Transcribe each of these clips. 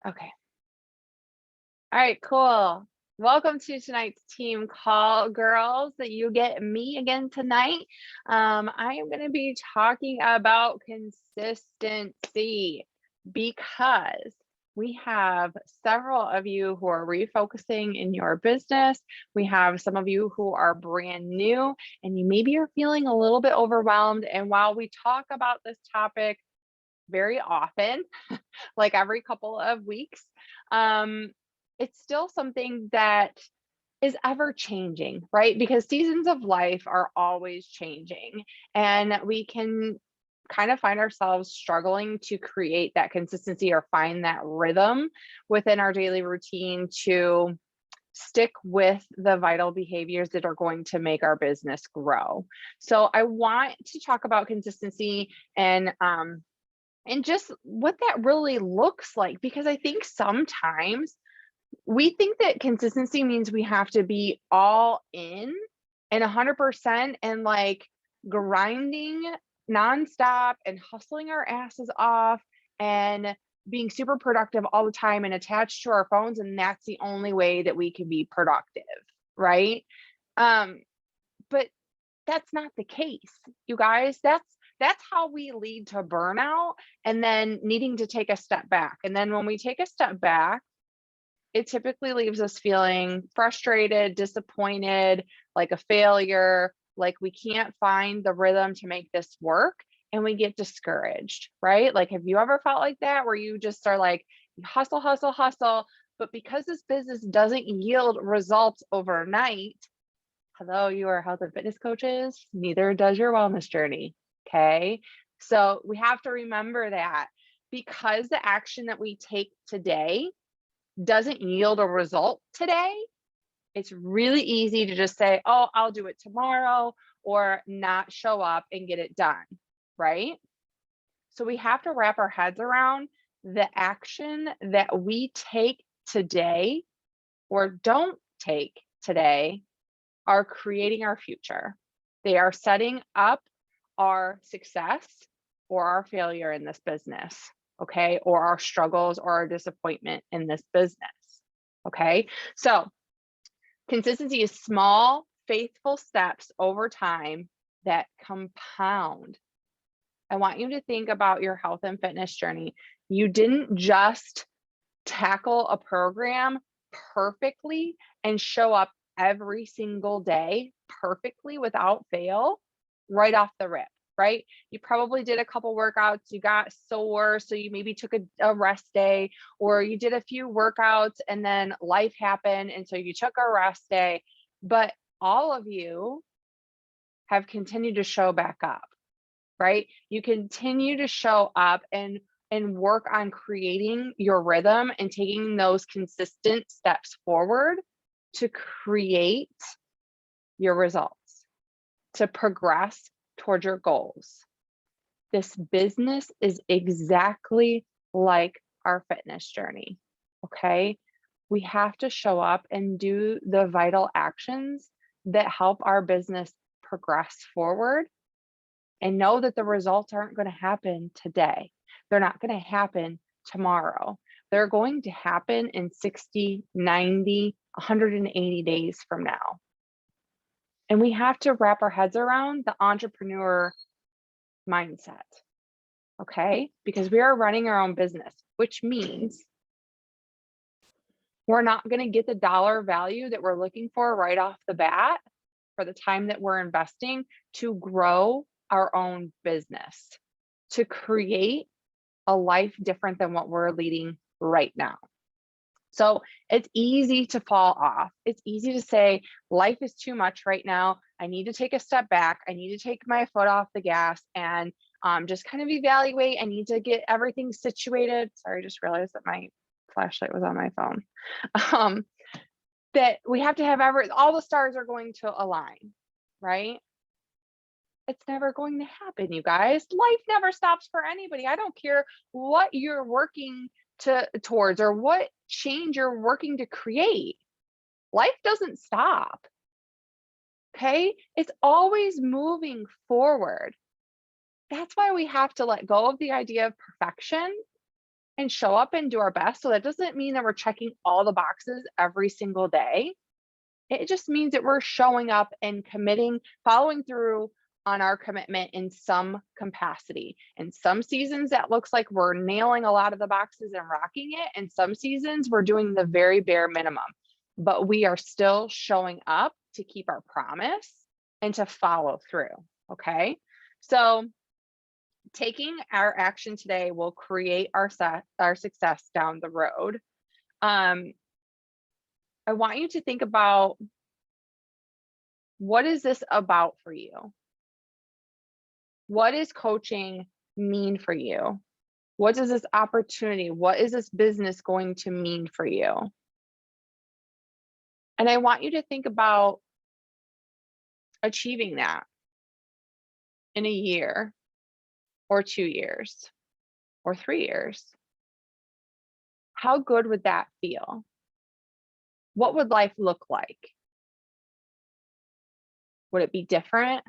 Okay. All right, cool. Welcome to tonight's team call, girls. That you get me again tonight. I am going to be talking about consistency because we have several of you who are refocusing in your business. We have some of you who are brand new and you maybe are feeling a little bit overwhelmed. And while we talk about this topic very often, like every couple of weeks, um, it's still something that is ever changing, right? Because seasons of life are always changing, and we can kind of find ourselves struggling to create that consistency or find that rhythm within our daily routine to stick with the vital behaviors that are going to make our business grow. So I want to talk about consistency and just what that really looks like, because I think sometimes we think that consistency means we have to be all in and 100% and like grinding nonstop and hustling our asses off and being super productive all the time and attached to our phones. And that's the only way that we can be productive, right? Um, but that's not the case, you guys. That's how we lead to burnout and then needing to take a step back. And then when we take a step back, it typically leaves us feeling frustrated, disappointed, like a failure, like we can't find the rhythm to make this work, and we get discouraged, right? Like, have you ever felt like that where you just are like, hustle, hustle, hustle, but because this business doesn't yield results overnight, hello, you are health and fitness coaches, neither does your wellness journey. Okay. So we have to remember that because the action that we take today doesn't yield a result today, it's really easy to just say, oh, I'll do it tomorrow, or not show up and get it done. Right. So we have to wrap our heads around the action that we take today or don't take today are creating our future. They are setting up our success or our failure in this business, okay? Or our struggles or our disappointment in this business, okay? So, consistency is small, faithful steps over time that compound. I want you to think about your health and fitness journey. You didn't just tackle a program perfectly and show up every single day perfectly without fail right off the rip, right? You probably did a couple workouts, you got sore, so you maybe took a rest day, or you did a few workouts and then life happened, and so you took a rest day. But all of you have continued to show back up, right? You continue to show up and work on creating your rhythm and taking those consistent steps forward to create your results, to progress towards your goals. This business is exactly like our fitness journey. Okay? We have to show up and do the vital actions that help our business progress forward, and know that the results aren't going to happen today. They're not going to happen tomorrow. They're going to happen in 60, 90, 180 days from now. And we have to wrap our heads around the entrepreneur mindset, okay? Because we are running our own business, which means we're not going to get the dollar value that we're looking for right off the bat for the time that we're investing to grow our own business, to create a life different than what we're leading right now. So it's easy to fall off. It's easy to say, life is too much right now. I need to take a step back. I need to take my foot off the gas and just kind of evaluate. I need to get everything situated. Sorry, I just realized that my flashlight was on my phone. Um, that we have to have all the stars are going to align, right? It's never going to happen, you guys. Life never stops for anybody. I don't care what you're working towards or what change you're working to create. Life doesn't stop. Okay? It's always moving forward. That's why we have to let go of the idea of perfection and show up and do our best. So that doesn't mean that we're checking all the boxes every single day. It just means that we're showing up and committing, following through on our commitment in some capacity. In some seasons, that looks like we're nailing a lot of the boxes and rocking it. In some seasons, we're doing the very bare minimum, but we are still showing up to keep our promise and to follow through. Okay. So taking our action today will create our success down the road. I want you to think about, what is this about for you? What does coaching mean for you? What does this opportunity, what is this business going to mean for you? And I want you to think about achieving that in a year or 2 years or 3 years. How good would that feel? What would life look like? Would it be different?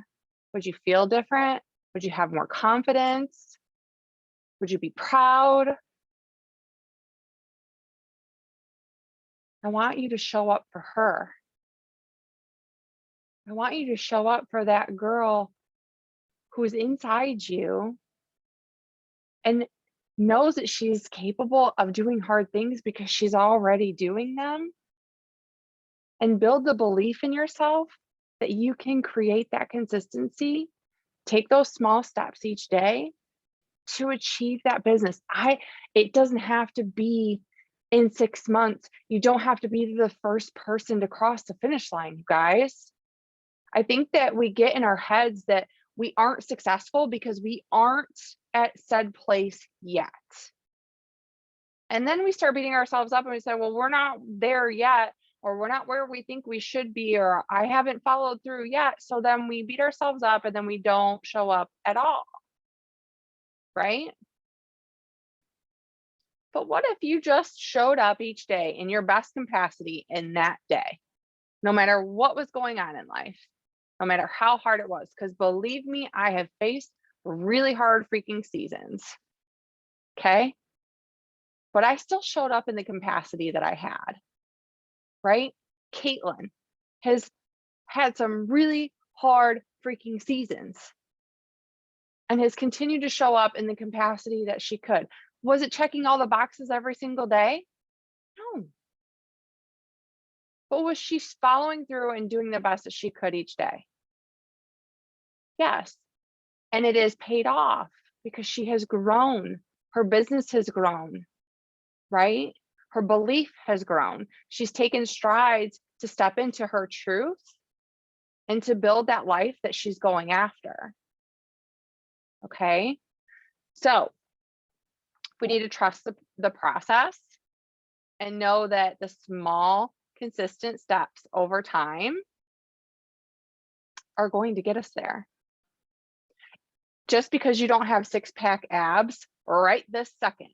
Would you feel different? Would you have more confidence? Would you be proud? I want you to show up for her. I want you to show up for that girl who's inside you and knows that she's capable of doing hard things because she's already doing them. And build the belief in yourself that you can create that consistency, take those small steps each day to achieve that business. It doesn't have to be in 6 months. You don't have to be the first person to cross the finish line, you guys. I think that we get in our heads that we aren't successful because we aren't at said place yet. And then we start beating ourselves up and we say, well, we're not there yet, or we're not where we think we should be, or I haven't followed through yet. So then we beat ourselves up and then we don't show up at all. Right? But what if you just showed up each day in your best capacity in that day, no matter what was going on in life, no matter how hard it was? Because believe me, I have faced really hard freaking seasons. Okay. But I still showed up in the capacity that I had. Right? Caitlin has had some really hard freaking seasons and has continued to show up in the capacity that she could. Was it checking all the boxes every single day? No. But was she following through and doing the best that she could each day? Yes. And it is paid off because she has grown. Her business has grown, right? Her belief has grown. She's taken strides to step into her truth and to build that life that she's going after. Okay. So we need to trust the process and know that the small, consistent steps over time are going to get us there. Just because you don't have 6-pack abs right this second,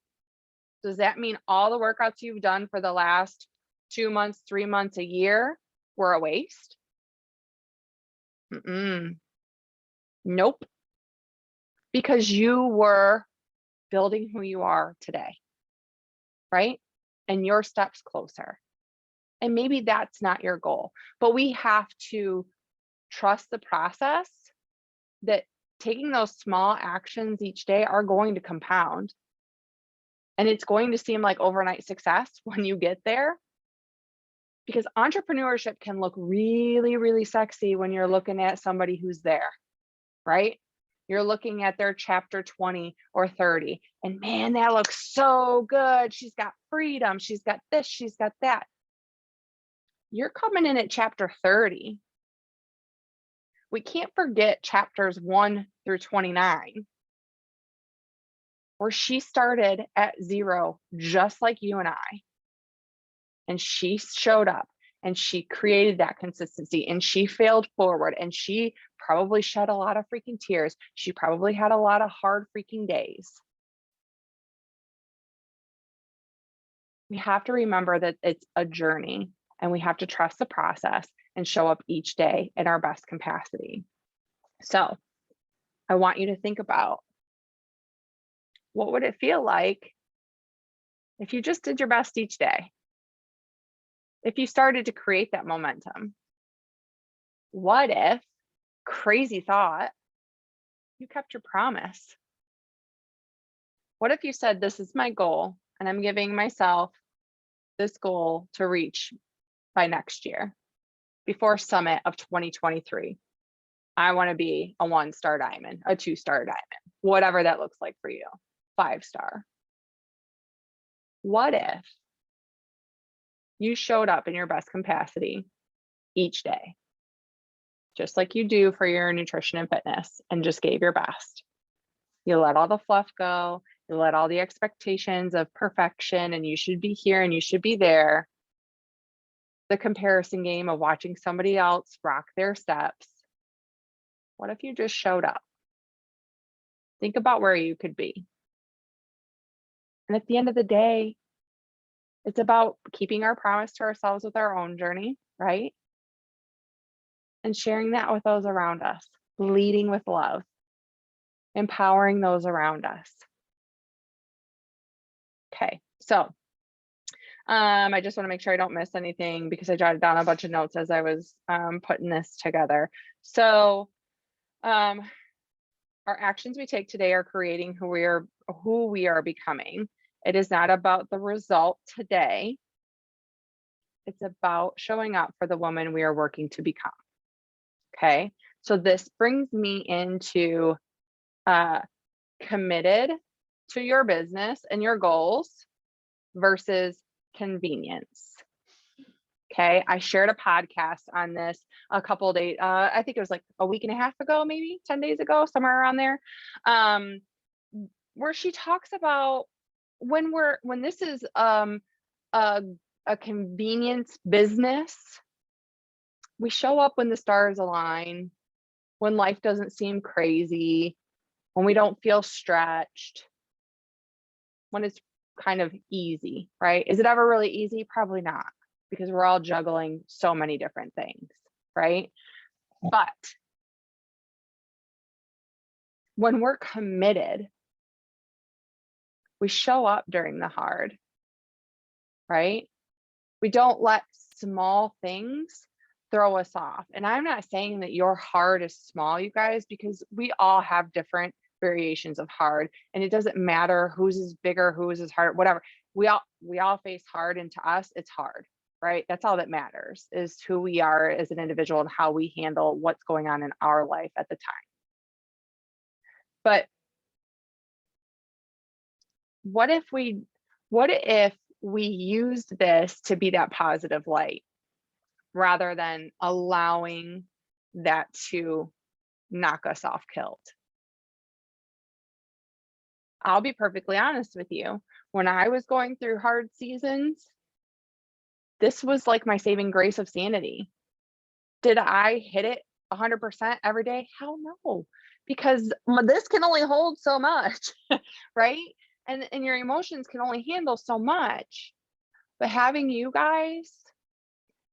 does that mean all the workouts you've done for the last 2 months, 3 months, a year were a waste? Nope. Because you were building who you are today, right? And your steps closer. And maybe that's not your goal, but we have to trust the process that taking those small actions each day are going to compound. And it's going to seem like overnight success when you get there, because entrepreneurship can look really, really sexy when you're looking at somebody who's there, right? You're looking at their chapter 20 or 30, and man, that looks so good. She's got freedom. She's got this, she's got that. You're coming in at chapter 30. We can't forget chapters 1 through 29, where she started at 0, just like you and I. And she showed up and she created that consistency and she failed forward and she probably shed a lot of freaking tears. She probably had a lot of hard freaking days. We have to remember that it's a journey and we have to trust the process and show up each day in our best capacity. So I want you to think about, what would it feel like if you just did your best each day, if you started to create that momentum, what if, crazy thought, you kept your promise? What if you said, this is my goal, and I'm giving myself this goal to reach by next year, before summit of 2023. I want to be a 1-star diamond, a 2-star diamond, whatever that looks like for you, 5-star. What if you showed up in your best capacity each day, just like you do for your nutrition and fitness, and just gave your best? You let all the fluff go. You let all the expectations of perfection and you should be here and you should be there. The comparison game of watching somebody else rock their steps. What if you just showed up? Think about where you could be. And at the end of the day, it's about keeping our promise to ourselves with our own journey, right? And sharing that with those around us, leading with love, empowering those around us. Okay, so I just want to make sure I don't miss anything because I jotted down a bunch of notes as I was putting this together. So our actions we take today are creating who we are becoming. It is not about the result today. It's about showing up for the woman we are working to become. Okay, so this brings me into committed to your business and your goals versus convenience. Okay, I shared a podcast on this a couple of days, I think it was like a week and a half ago, maybe 10 days ago, somewhere around there, where she talks about when this is a convenience business, we show up when the stars align, when life doesn't seem crazy, when we don't feel stretched, when it's kind of easy, right? Is it ever really easy? Probably not, because we're all juggling so many different things, right? But when we're committed, we show up during the hard, right? We don't let small things throw us off. And I'm not saying that your hard is small, you guys, because we all have different variations of hard, and it doesn't matter whose is bigger, whose is hard, whatever. We all face hard, and to us it's hard, right? That's all that matters, is who we are as an individual and how we handle what's going on in our life at the time. But what if we used this to be that positive light rather than allowing that to knock us off kilt? I'll be perfectly honest with you. When I was going through hard seasons, this was like my saving grace of sanity. Did I hit it 100% every day? Hell no, because this can only hold so much, right? And your emotions can only handle so much. But having you guys,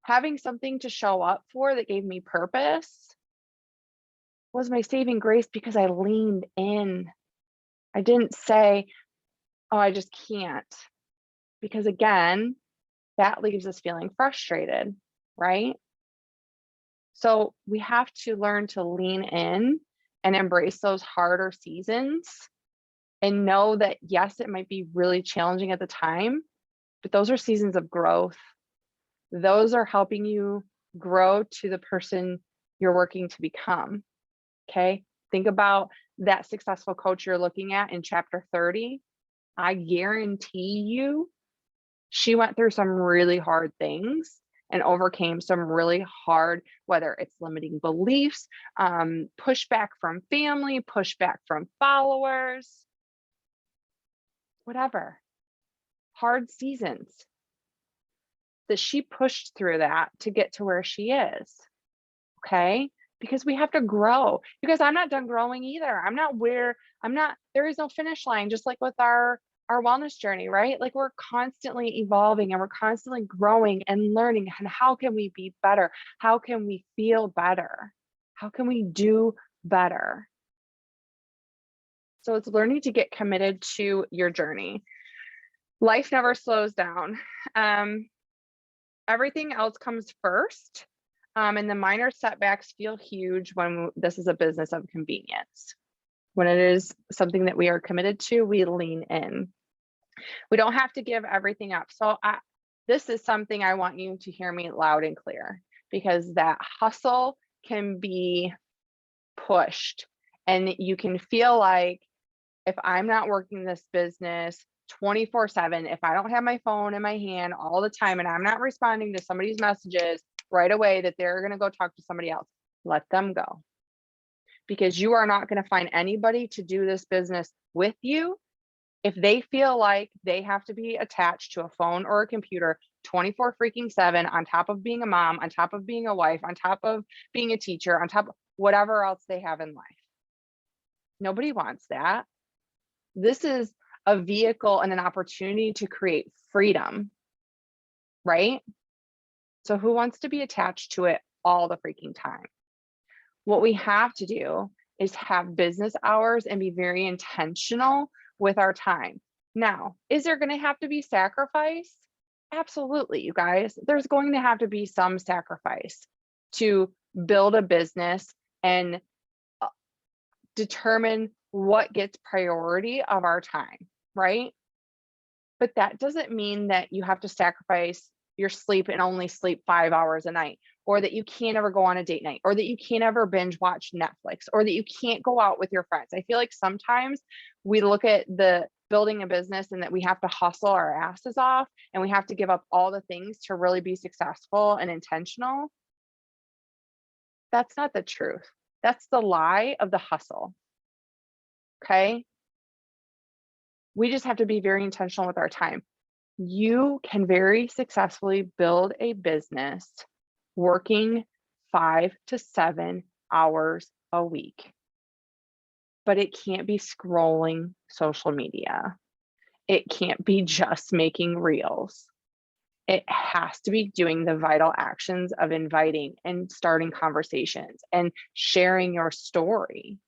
having something to show up for that gave me purpose was my saving grace, because I leaned in. I didn't say, oh, I just can't. Because again, that leaves us feeling frustrated, right? So we have to learn to lean in and embrace those harder seasons and know that, yes, it might be really challenging at the time, but those are seasons of growth. Those are helping you grow to the person you're working to become. Okay. Think about that successful coach you're looking at in chapter 30. I guarantee you, she went through some really hard things and overcame some really hard, whether it's limiting beliefs, pushback from family, pushback from followers, whatever, hard seasons, that she pushed through that to get to where she is. Okay. Because we have to grow. Because I'm not done growing either. There is no finish line, just like with our wellness journey, right? Like, we're constantly evolving and we're constantly growing and learning. And how can we be better? How can we feel better? How can we do better? So it's learning to get committed to your journey, Life never slows down. Everything else comes first. And the minor setbacks feel huge when this is a business of convenience. When it is something that we are committed to, we lean in. We don't have to give everything up. So this is something I want you to hear me loud and clear, because that hustle can be pushed, and you can feel like, if I'm not working this business 24/7, if I don't have my phone in my hand all the time and I'm not responding to somebody's messages right away, that they're going to go talk to somebody else. Let them go, because you are not going to find anybody to do this business with you if they feel like they have to be attached to a phone or a computer 24 freaking 7, on top of being a mom, on top of being a wife, on top of being a teacher, on top of whatever else they have in life. Nobody wants that. This is a vehicle and an opportunity to create freedom, right? So who wants to be attached to it all the freaking time? What we have to do is have business hours and be very intentional with our time. Now, is there going to have to be sacrifice? Absolutely, you guys. There's going to have to be some sacrifice to build a business and determine what gets priority of our time, right? But that doesn't mean that you have to sacrifice your sleep and only sleep 5 hours a night, or that you can't ever go on a date night, or that you can't ever binge watch Netflix, or that you can't go out with your friends. I feel like sometimes we look at the building a business and that we have to hustle our asses off and we have to give up all the things to really be successful and intentional. That's not the truth. That's the lie of the hustle. Okay? We just have to be very intentional with our time. You can very successfully build a business working 5 to 7 hours a week, but it can't be scrolling social media. It can't be just making reels. It has to be doing the vital actions of inviting and starting conversations and sharing your story.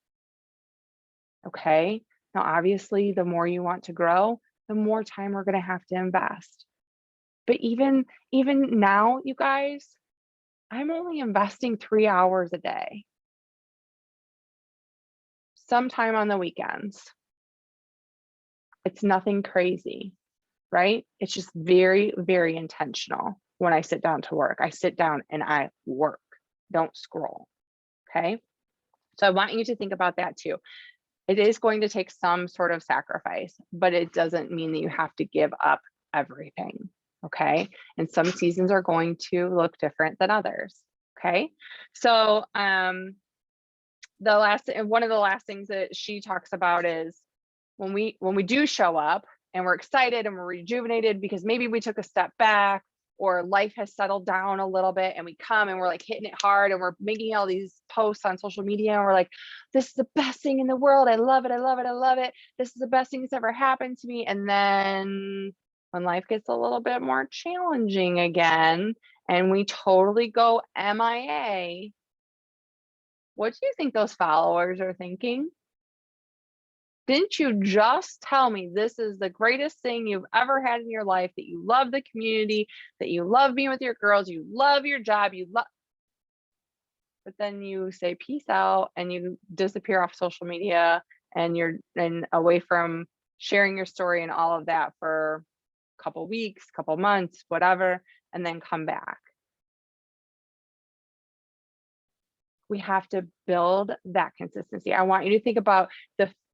Okay. Now, obviously, the more you want to grow, the more time we're going to have to invest. But even now, you guys, I'm only investing 3 hours a day, sometime on the weekends. It's nothing crazy, right? It's just very, very intentional. When I sit down to work, I sit down and I work, don't scroll. Okay. So I want you to think about that too. It is going to take some sort of sacrifice, but it doesn't mean that you have to give up everything. Okay. And some seasons are going to look different than others. Okay. So one of the last things that she talks about is when we do show up and we're excited and we're rejuvenated because maybe we took a step back or life has settled down a little bit, and we come and we're like hitting it hard and we're making all these posts on social media and we're like, this is the best thing in the world. I love it. I love it. I love it. This is the best thing that's ever happened to me. And then when life gets a little bit more challenging again and we totally go MIA, what do you think those followers are thinking? Didn't you just tell me this is the greatest thing you've ever had in your life, that you love the community, that you love being with your girls, you love your job, but then you say peace out and you disappear off social media and you're away from sharing your story and all of that for a couple weeks, couple months, whatever, and then come back. We have to build that consistency. I want you to think about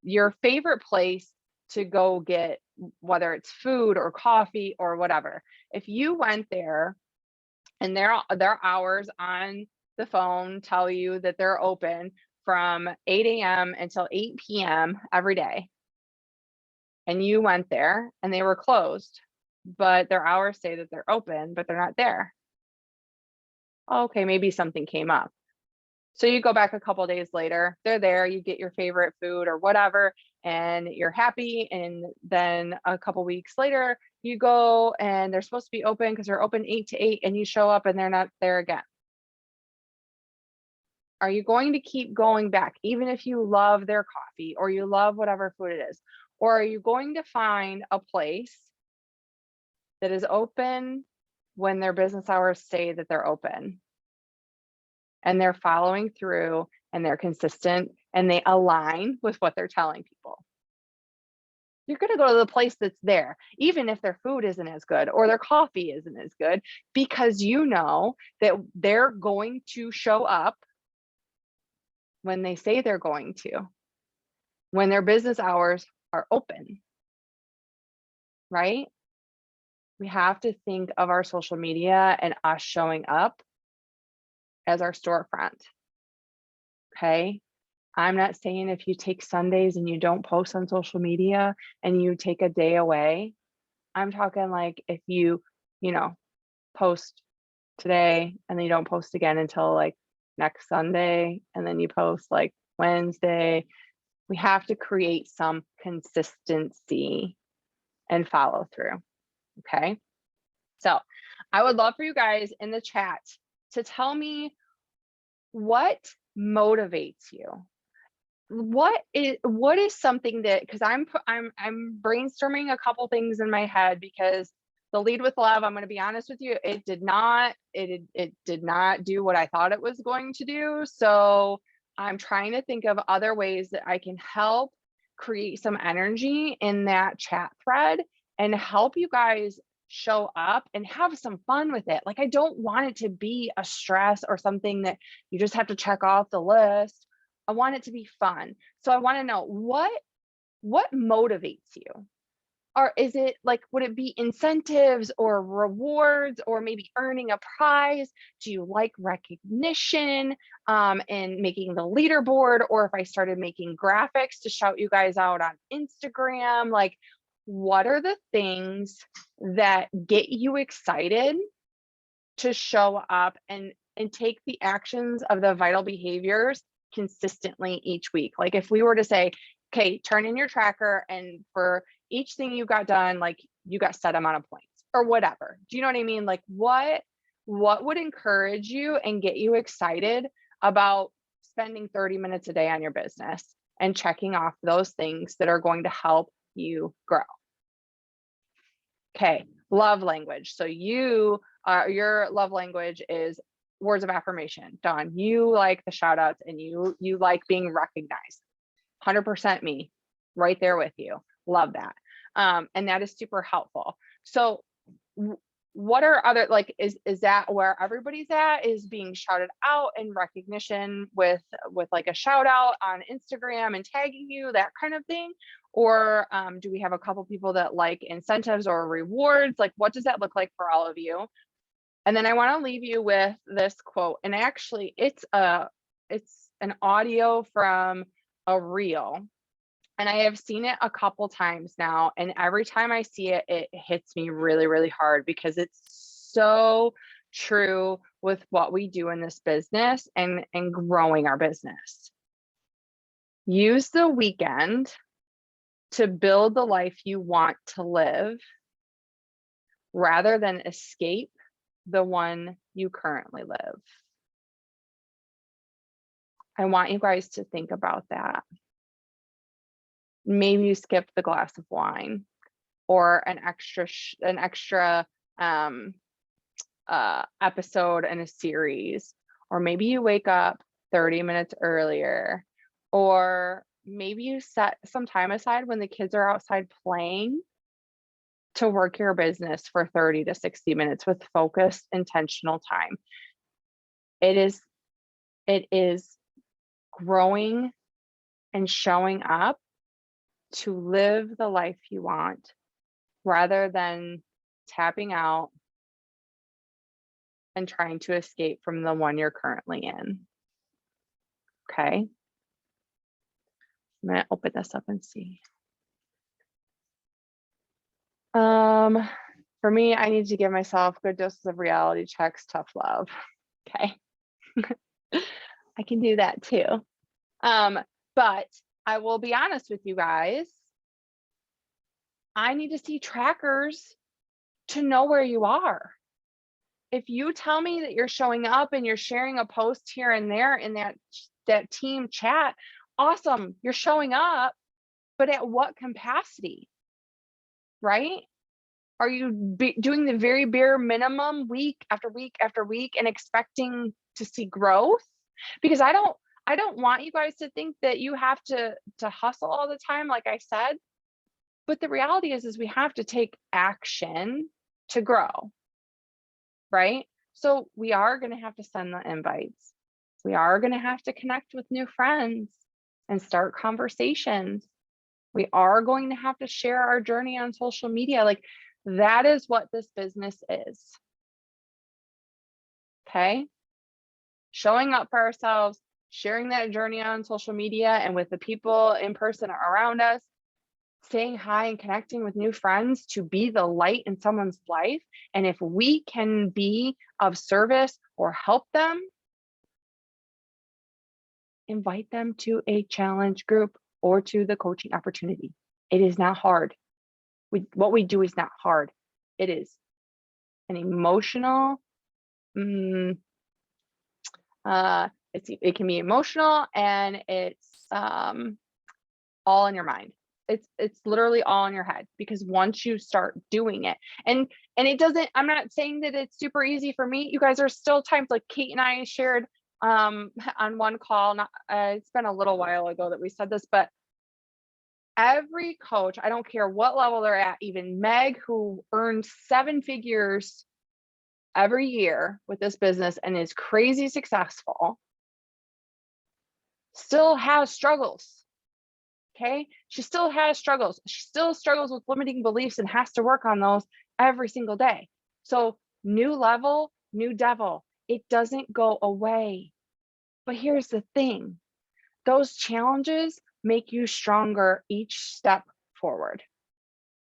your favorite place to go get, whether it's food or coffee or whatever. If you went there and their hours on the phone tell you that they're open from 8 a.m. until 8 p.m. every day, and you went there and they were closed, but their hours say that they're open, but they're not there. Okay, maybe something came up. So you go back a couple days later, they're there, you get your favorite food or whatever, and you're happy. And then a couple weeks later, you go and they're supposed to be open because they're open 8 to 8, and you show up and they're not there again. Are you going to keep going back, even if you love their coffee or you love whatever food it is? Or are you going to find a place that is open when their business hours say that they're open, and they're following through, and they're consistent, and they align with what they're telling people. You're going to go to the place that's there, even if their food isn't as good or their coffee isn't as good, because you know that they're going to show up when they say they're going to, when their business hours are open, right? We have to think of our social media and us showing up as our storefront. Okay. I'm not saying if you take Sundays and you don't post on social media and you take a day away. I'm talking like if you post today and then you don't post again until like next Sunday, and then you post like Wednesday. We have to create some consistency and follow through. Okay. So I would love for you guys in the chat to tell me what motivates you. What is something that, because I'm brainstorming a couple things in my head, because the Lead with Love, I'm going to be honest with you, it did not do what I thought it was going to do. So I'm trying to think of other ways that I can help create some energy in that chat thread and help you guys show up and have some fun with it. Like, I don't want it to be a stress or something that you just have to check off the list. I want it to be fun. So I want to know what motivates you. Or is it like, would it be incentives or rewards or maybe earning a prize? Do you like recognition and making the leaderboard? Or if I started making graphics to shout you guys out on Instagram, like, what are the things that get you excited to show up and take the actions of the vital behaviors consistently each week? Like, if we were to say, okay, turn in your tracker, and for each thing you got done, like, you got set amount of points or whatever. Do you know what I mean? Like, what would encourage you and get you excited about spending 30 minutes a day on your business and checking off those things that are going to help you grow? Okay, love language. So your love language is words of affirmation. Dawn, you like the shout outs and you like being recognized. 100% me, right there with you. Love that. And that is super helpful. So what are other, like, is that where everybody's at, is being shouted out and recognition with like a shout out on Instagram and tagging you, that kind of thing? Or do we have a couple people that like incentives or rewards? Like, what does that look like for all of you? And then I want to leave you with this quote, and actually it's an audio from a reel, and I have seen it a couple times now, and every time I see it, it hits me really, really hard, because it's so true with what we do in this business and growing our business. Use the weekend to build the life you want to live, rather than escape the one you currently live. I want you guys to think about that. Maybe you skip the glass of wine or an extra episode in a series, or maybe you wake up 30 minutes earlier, or maybe you set some time aside when the kids are outside playing to work your business for 30 to 60 minutes with focused, intentional time. It is growing and showing up to live the life you want, rather than tapping out and trying to escape from the one you're currently in. Okay. I'm going to open this up and see. For me, I need to give myself good doses of reality checks, tough love. Okay. I can do that too. But I will be honest with you guys. I need to see trackers to know where you are. If you tell me that you're showing up and you're sharing a post here and there in that team chat, awesome, you're showing up, but at what capacity, right? Are you doing the very bare minimum week after week after week and expecting to see growth? Because I don't want you guys to think that you have to hustle all the time, like I said. But the reality is we have to take action to grow, right? So we are going to have to send the invites. We are going to have to connect with new friends and start conversations. We are going to have to share our journey on social media. Like, that is what this business is. Okay. Showing up for ourselves, sharing that journey on social media and with the people in person around us, saying hi and connecting with new friends to be the light in someone's life. And if we can be of service or help them, invite them to a challenge group or to the coaching opportunity. It is not hard. What we do is not hard. It is an emotional, it can be emotional, and it's all in your mind. It's literally all in your head, because once you start doing it, and it doesn't, I'm not saying that it's super easy for me. You guys, are still times, like Kate and I shared on one call, it's been a little while ago that we said this, but every coach, I don't care what level they're at, even Meg, who earns 7 figures every year with this business and is crazy successful, still has struggles. Okay. She still has struggles. She still struggles with limiting beliefs and has to work on those every single day. So new level, new devil, it doesn't go away. But here's the thing. Those challenges make you stronger each step forward,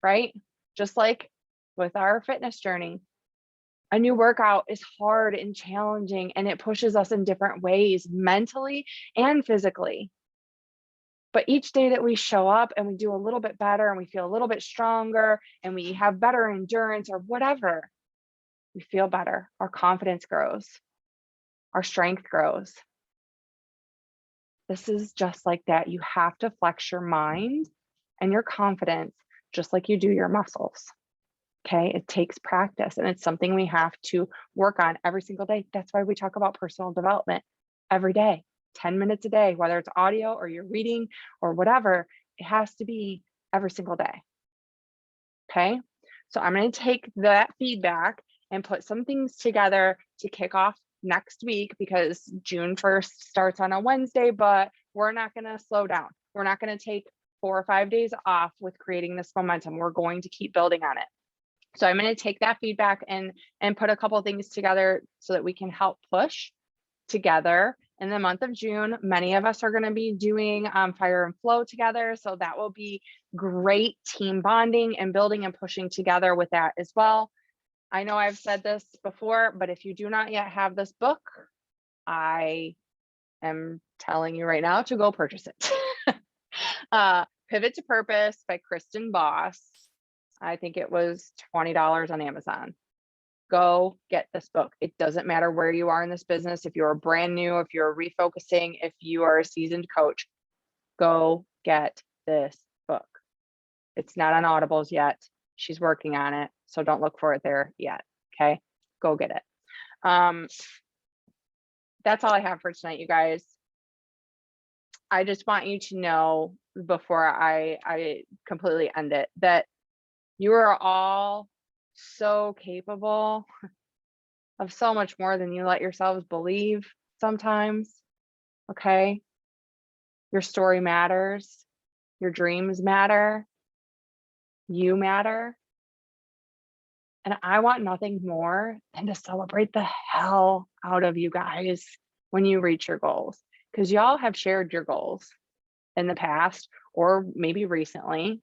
right? Just like with our fitness journey, a new workout is hard and challenging, and it pushes us in different ways, mentally and physically. But each day that we show up and we do a little bit better and we feel a little bit stronger and we have better endurance or whatever, we feel better. Our confidence grows. Our strength grows. This is just like that. You have to flex your mind and your confidence just like you do your muscles. Okay. It takes practice, and it's something we have to work on every single day. That's why we talk about personal development every day, 10 minutes a day, whether it's audio or you're reading or whatever. It has to be every single day. Okay. So I'm going to take that feedback and put some things together to kick off next week, because June 1st starts on a Wednesday, but we're not going to slow down. We're not going to take 4 or 5 days off with creating this momentum. We're going to keep building on it. So I'm going to take that feedback and put a couple of things together so that we can help push together in the month of June. Many of us are going to be doing Fire and Flow together. So that will be great team bonding and building and pushing together with that as well. I know I've said this before, but if you do not yet have this book, I am telling you right now to go purchase it. Pivot to Purpose by Kristen Boss. I think it was $20 on Amazon. Go get this book. It doesn't matter where you are in this business. If you're brand new, if you're refocusing, if you are a seasoned coach, go get this book. It's not on Audibles yet. She's working on it, so don't look for it there yet. Okay, go get it. That's all I have for tonight, you guys. I just want you to know before I completely end it, that you are all so capable of so much more than you let yourselves believe sometimes. Okay. Your story matters. Your dreams matter. You matter. And I want nothing more than to celebrate the hell out of you guys when you reach your goals, because y'all have shared your goals in the past or maybe recently.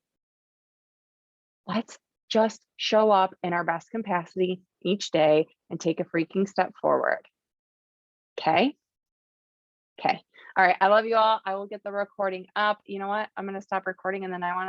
Let's just show up in our best capacity each day and take a freaking step forward. Okay. Okay. All right. I love you all. I will get the recording up. You know what? I'm going to stop recording, and then I want to